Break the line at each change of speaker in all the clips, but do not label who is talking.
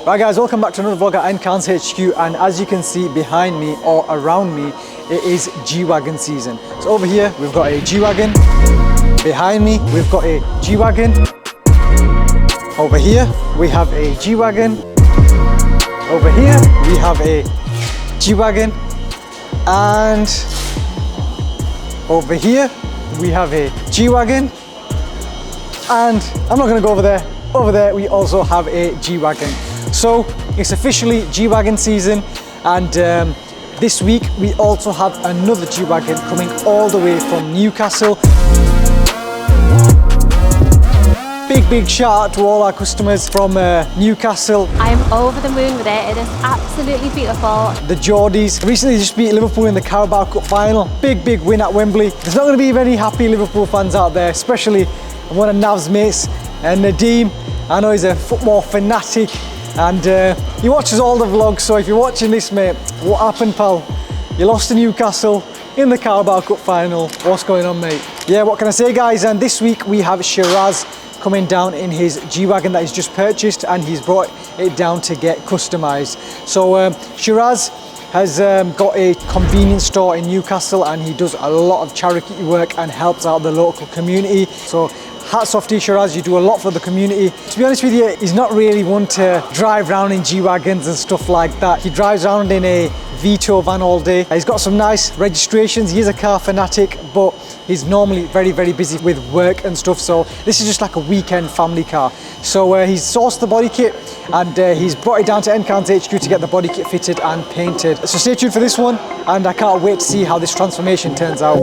Right guys, welcome back to another vlog at Enkahnz HQ, and as you can see behind me or around me, it is G Wagon season. So over here we've got a G Wagon, behind me we've got a G Wagon, over here we have a G Wagon, over here we have a G Wagon, and over here we have a G Wagon, and I'm not going to go over there. Over there we also have a G Wagon. So it's officially G Wagon season, and this week we also have another G Wagon coming all the way from Newcastle. Big shout out to all our customers from Newcastle.
I'm over the moon with it. It is absolutely beautiful.
The Geordies recently just beat Liverpool in the Carabao Cup final. Big win at Wembley. There's not going to be many happy Liverpool fans out there, especially one of Nav's mates, and Nadeem. I know he's a football fanatic, and he watches all the vlogs. So if you're watching this, mate, what happened, pal? You lost to Newcastle in the Carabao Cup final. What's going on, mate? Yeah, what can I say, guys? And this week we have Siraz coming down in his G Wagon that he's just purchased, and he's brought it down to get customized. So Siraz has got a convenience store in Newcastle, and he does a lot of charity work and helps out the local community. So hats off to you, Siraz, you do a lot for the community. To be honest with you, he's not really one to drive around in G-Wagons and stuff like that. He drives around in a Vito van all day. He's got some nice registrations. He is a car fanatic, but he's normally very busy with work and stuff. So this is just like a weekend family car. So he's sourced the body kit, and he's brought it down to Enkahnz HQ to get the body kit fitted and painted. So stay tuned for this one, and I can't wait to see how this transformation turns out.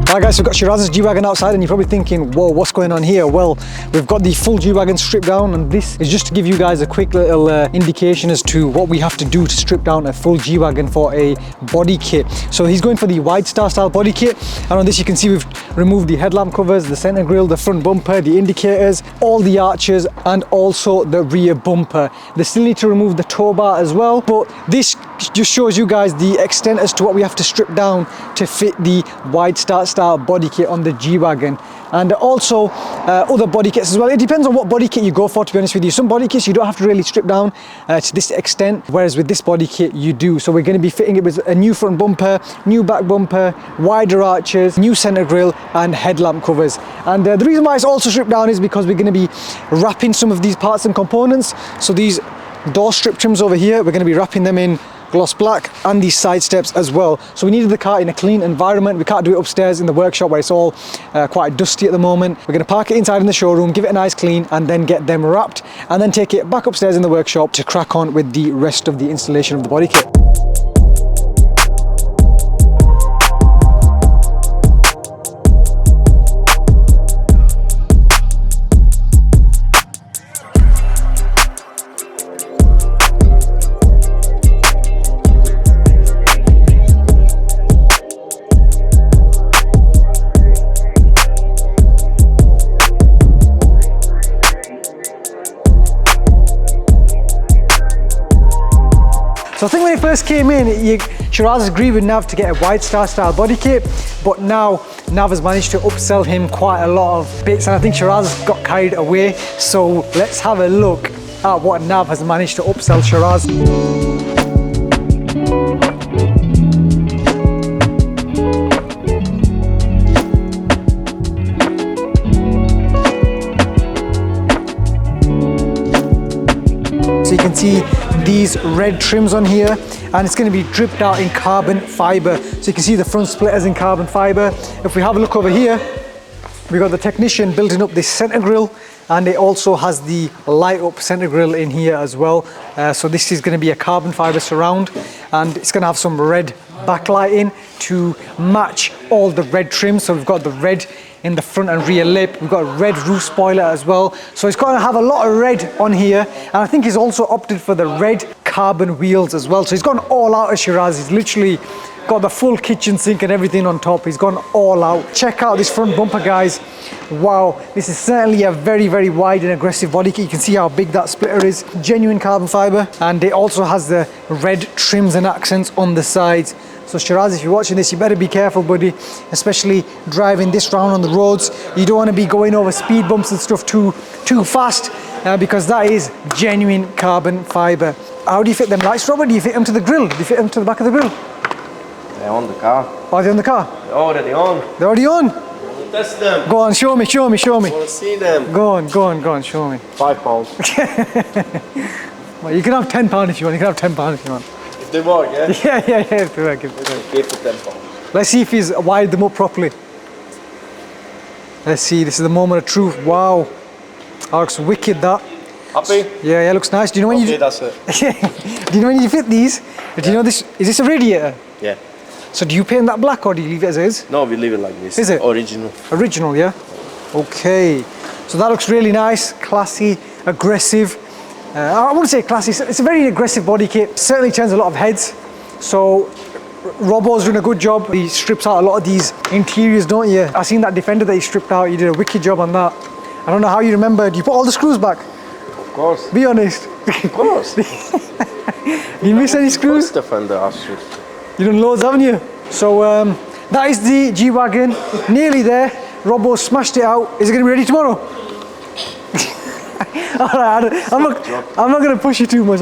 Right guys, so we've got Siraz's G Wagon outside, and you're probably thinking, whoa, what's going on here? Well, we've got the full G Wagon stripped down, and this is just to give you guys a quick little indication as to what we have to do to strip down a full G Wagon for a body kit. So he's going for the wide star style body kit, and on this you can see we've removed the headlamp covers, the center grille, the front bumper, the indicators, all the arches, and also the rear bumper. They still need to remove the tow bar as well, but this just shows you guys the extent as to what we have to strip down to fit the wide start style body kit on the G Wagon, and also other body kits as well. It depends on what body kit you go for, to be honest with you. Some body kits you don't have to really strip down to this extent, whereas with this body kit you do. So we're going to be fitting it with a new front bumper, new back bumper, wider arches, new center grille, and headlamp covers. And the reason why it's also stripped down is because we're going to be wrapping some of these parts and components. So these door strip trims over here, we're going to be wrapping them in gloss black, and these side steps as well. So we needed the car in a clean environment. We can't do it upstairs in the workshop where it's all quite dusty at the moment. We're going to park it inside in the showroom, give it a nice clean, and then get them wrapped, and then take it back upstairs in the workshop to crack on with the rest of the installation of the body kit. So I think when it first came in, Siraz agreed with Nav to get a wide star style body kit, but now Nav has managed to upsell him quite a lot of bits, and I think Siraz got carried away. So let's have a look at what Nav has managed to upsell Siraz. So you can see these red trims on here, and it's going to be dripped out in carbon fiber. So you can see the front splitters in carbon fiber. If we have a look over here, we've got the technician building up this center grille, and it also has the light up center grille in here as well. So this is going to be a carbon fiber surround, and it's going to have some red backlighting to match all the red trims. So we've got the red in the front and rear lip. We've got a red roof spoiler as well. So it's going to have a lot of red on here, and I think he's also opted for the red carbon wheels as well. So he's gone all out as Siraz. He's literally got the full kitchen sink and everything on top. He's gone all out. Check out this front bumper, guys. Wow, this is certainly a very, very wide and aggressive body kit. You can see how big that splitter is. Genuine carbon fiber. And it also has the red trims and accents on the sides. So Siraz, if you're watching this, you better be careful, buddy, especially driving this round on the roads. You don't want to be going over speed bumps and stuff too fast, because that is genuine carbon fiber. How do you fit them lights, Robert? Do you fit them to the grill? Do you fit them to the back of the grill?
They're on the car.
Are they on the car?
They're already on.
They're already on?
Test them.
Go on, show me.
I want to see them.
Go on, show me.
£5.
Well, you can have £10 if you want. You can have £10 if you want.
If they work, yeah?
Yeah, if they work.
Give for £10.
Let's see if he's wired them up properly. Let's see, this is the moment of truth. Wow. That looks wicked, that.
Happy?
Yeah, looks nice. Do you know when you
that's it.
do you know when you fit these? Do you know this? Is this a radiator?
Yeah.
So do you paint that black or do you leave it as is?
No, we leave it like this.
Is it?
Original.
Original, yeah? Okay. So that looks really nice, classy, aggressive. I wouldn't say classy, it's a very aggressive body kit. Certainly turns a lot of heads. So Robbo's doing a good job. He strips out a lot of these interiors, don't you? I seen that Defender that he stripped out. You did a wicked job on that. I don't know how you remembered. You put all the screws back?
Of course.
Be honest.
Of course.
You miss any screws?
Defender, I should.
You done loads, haven't you? So that is the G Wagon. Nearly there. Robbo smashed it out. Is it going to be ready tomorrow? Alright, I'm not going to push you too much.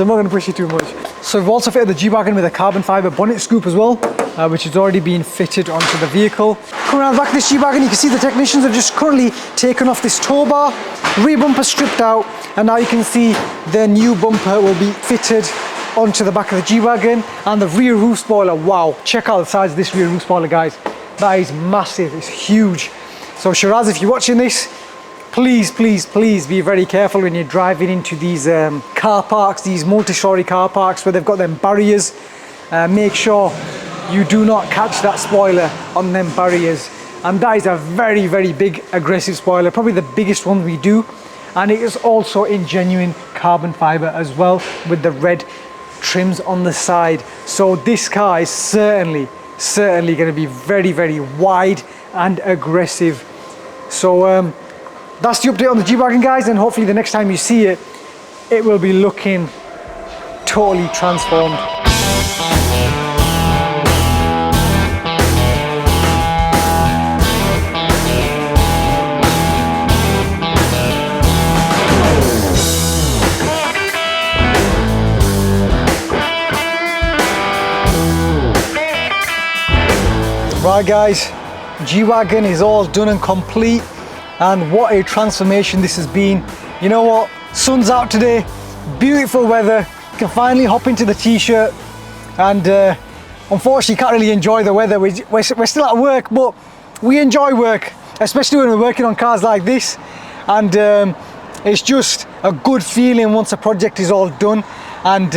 So we've also fitted the G Wagon with a carbon fiber bonnet scoop as well, which has already been fitted onto the vehicle. Coming around the back of this G Wagon, you can see the technicians have just currently taken off this tow bar, rear bumper stripped out, and now you can see the new bumper will be fitted onto the back of the G Wagon, and the rear roof spoiler. Wow, check out the size of this rear roof spoiler, guys. That is massive. It's huge. So Siraz, if you're watching this, please be very careful when you're driving into these car parks, these multi-story car parks where they've got them barriers. Make sure you do not catch that spoiler on them barriers. And that is a very, very big aggressive spoiler, probably the biggest one we do. And it is also in genuine carbon fiber as well, with the red trims on the side. So this car is certainly going to be very, very wide and aggressive. So that's the update on the G Wagon, guys, and hopefully the next time you see it, it will be looking totally transformed. Right, guys, G Wagon is all done and complete. And what a transformation this has been. You know what? Sun's out today, beautiful weather. You can finally hop into the t-shirt, and unfortunately can't really enjoy the weather. We're still at work, but we enjoy work, especially when we're working on cars like this. And it's just a good feeling once a project is all done, and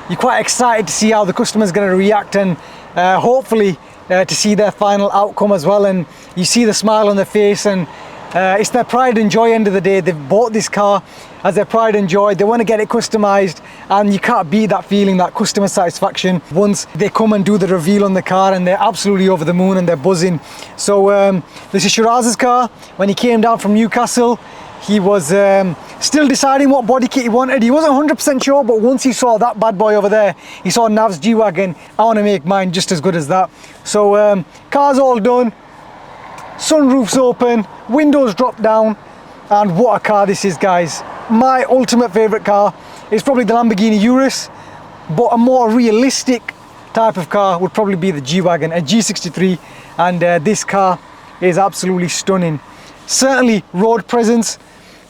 you're quite excited to see how the customer's going to react, and hopefully to see their final outcome as well. And you see the smile on their face, and it's their pride and joy. End of the day, they've bought this car as their pride and joy. They want to get it customized, and you can't beat that feeling, that customer satisfaction once they come and do the reveal on the car and they're absolutely over the moon and they're buzzing. So this is Siraz's car. When he came down from Newcastle, he was still deciding what body kit he wanted. He wasn't 100% sure, but once he saw that bad boy over there, he saw Nav's G Wagon. I want to make mine just as good as that. So car's all done, sunroof's open, windows drop down, and what a car this is, guys. My ultimate favorite car is probably the Lamborghini Urus, but a more realistic type of car would probably be the G Wagon, a G63, and this car is absolutely stunning. Certainly road presence,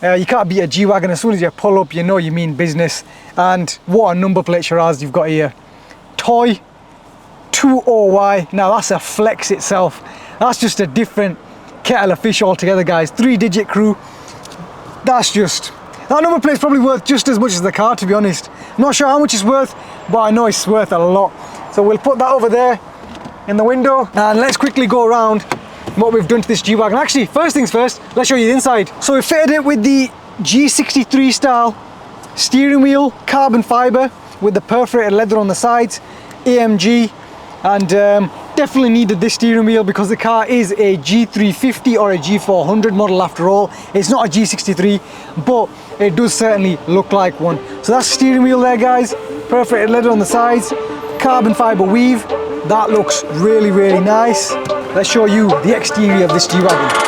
you can't beat a G Wagon. As soon as you pull up, you know you mean business. And what a number plate, Siraz, you've got here. Toy 20Y. Now that's a flex itself. That's just a different kettle of fish altogether, guys. 3-digit crew. That's just, that number plate's probably worth just as much as the car, to be honest. Not sure how much it's worth, but I know it's worth a lot. So we'll put that over there in the window, and let's quickly go around what we've done to this G Wagon. Actually, first things first, let's show you the inside. So we fitted it with the G63 style Steering wheel, carbon fiber with the perforated leather on the sides, AMG, and definitely needed this steering wheel because the car is a G350 or a G400 model after all. It's not a G63, but it does certainly look like one. So that's the steering wheel there, guys. Perforated leather on the sides, carbon fiber weave. That looks really, really nice. Let's show you the exterior of this G Wagon.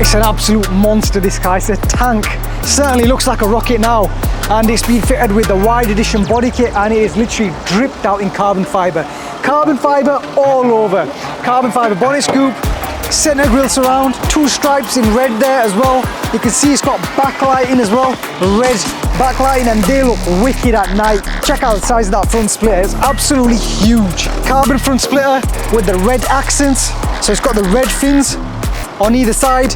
It's an absolute monster, this car. It's a tank. Certainly looks like a rocket now, and it's been fitted with the wide edition body kit, and it is literally dripped out in carbon fiber. Carbon fiber all over. Carbon fiber bonnet scoop, center grille surround, 2 stripes in red there as well. You can see it's got backlighting as well, red backlighting, and they look wicked at night. Check out the size of that front splitter, it's absolutely huge. Carbon front splitter with the red accents, so it's got the red fins on either side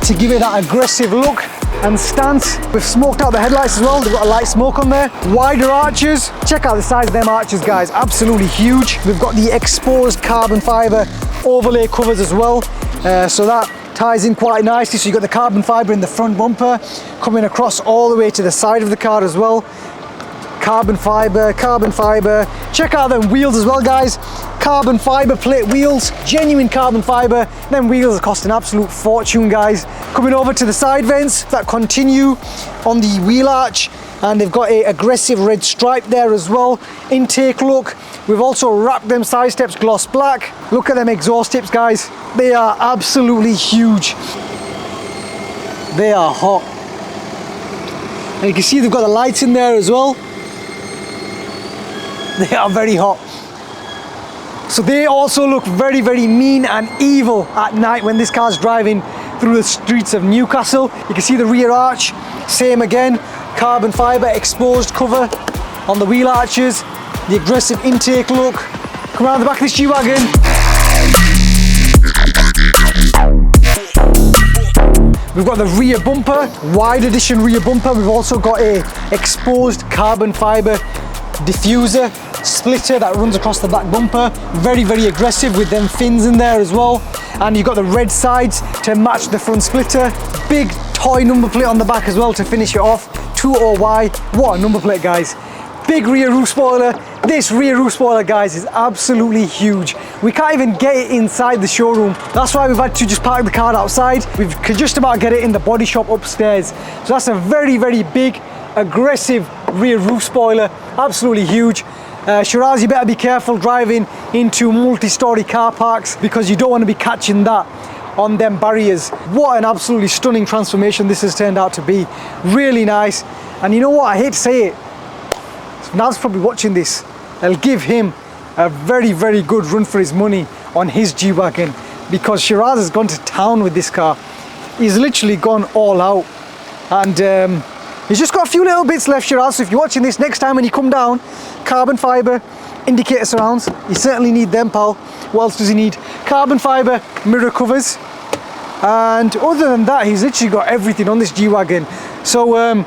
to give it that aggressive look and stance. We've smoked out the headlights as well. They've got a light smoke on there. Wider arches. Check out the size of them arches, guys. Absolutely huge. We've got the exposed carbon fiber overlay covers as well. So that ties in quite nicely. So you've got the carbon fiber in the front bumper coming across all the way to the side of the car as well. Carbon fiber, carbon fiber. Check out them wheels as well, guys. Carbon fiber plate wheels, genuine carbon fiber. Them wheels are costing an absolute fortune, guys. Coming over to the side vents that continue on the wheel arch, and they've got a aggressive red stripe there as well. Intake look. We've also wrapped them side steps gloss black. Look at them exhaust tips, guys. They are absolutely huge. They are hot. And you can see they've got the lights in there as well. They are very hot. So they also look very, very mean and evil at night when this car's driving through the streets of Newcastle. You can see the rear arch, same again, carbon fiber exposed cover on the wheel arches, the aggressive intake look. Come around the back of this G Wagon. We've got the rear bumper, wide edition rear bumper. We've also got a exposed carbon fiber diffuser splitter that runs across the back bumper. Very, very aggressive with them fins in there as well. And you've got the red sides to match the front splitter. Big toy number plate on the back as well to finish it off. 2OY. What a number plate, guys. Big rear roof spoiler. This rear roof spoiler, guys, is absolutely huge. We can't even get it inside the showroom. That's why we've had to just park the car outside. We could just about get it in the body shop upstairs. So that's a very, very big, aggressive rear roof spoiler. Absolutely huge. Siraz, you better be careful driving into multi-story car parks because you don't want to be catching that on them barriers. What an absolutely stunning transformation this has turned out to be. Really nice. And you know what, I hate to say it, Nav's probably watching this. I'll give him a very, very good run for his money on his G Wagon because Siraz has gone to town with this car. He's literally gone all out, and he's just got a few little bits left, Siraz. So if you're watching this next time when you come down, carbon fiber indicator surrounds, you certainly need them, pal. What else does he need? Carbon fiber mirror covers, and other than that, he's literally got everything on this G Wagon. So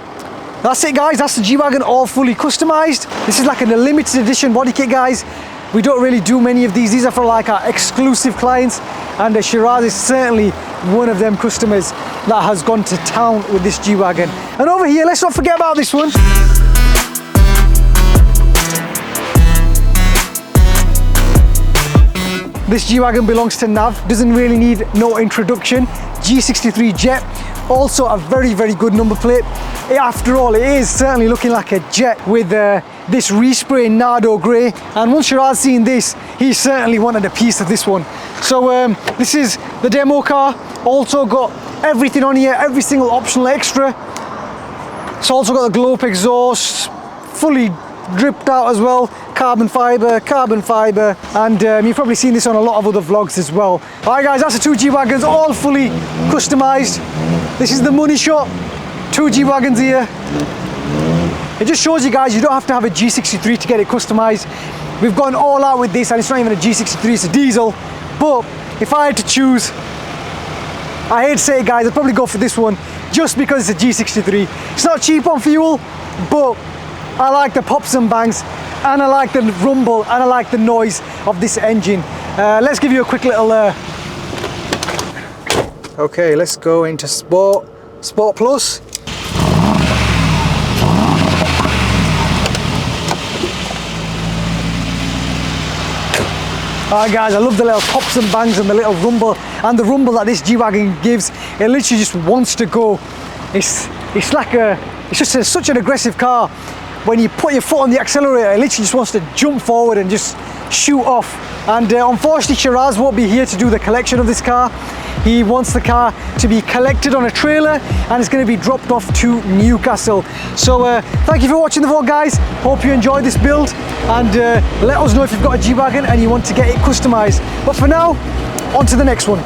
that's it, guys. That's the G Wagon all fully customized. This is like a limited edition body kit, guys. We don't really do many of these. These are for like our exclusive clients, and Siraz is certainly one of them customers that has gone to town with this G Wagon. And over here, let's not forget about this one. This G Wagon belongs to Nav, doesn't really need no introduction. G63 Jet, also a very, very good number plate. After all, it is certainly looking like a jet with this respray Nardo grey. And once Siraz seen this, he certainly wanted a piece of this one. So this is the demo car. Also got everything on here, every single optional extra. It's also got the glow up exhaust, fully dripped out as well. Carbon fiber, and you've probably seen this on a lot of other vlogs as well. All right, guys, that's the 2 G Wagons, all fully customized. This is the money shot. 2 G Wagons here. It just shows you guys you don't have to have a G63 to get it customized. We've gone all out with this, and it's not even a G63, it's a diesel. But if I had to choose, I hate to say it, guys, I'd probably go for this one just because it's a G63. It's not cheap on fuel, but I like the pops and bangs, and I like the rumble, and I like the noise of this engine. Let's give you a quick little Okay, let's go into Sport. Sport Plus. Alright guys, I love the little pops and bangs and the little rumble and the rumble that this G-Wagon gives. It literally just wants to go. It's just such an aggressive car. When you put your foot on the accelerator, it literally just wants to jump forward and just shoot off. And unfortunately, Siraz won't be here to do the collection of this car. He wants the car to be collected on a trailer and it's going to be dropped off to Newcastle. So thank you for watching the vlog, guys. Hope you enjoyed this build, and let us know if you've got a G-Wagon and you want to get it customized. But for now, on to the next one.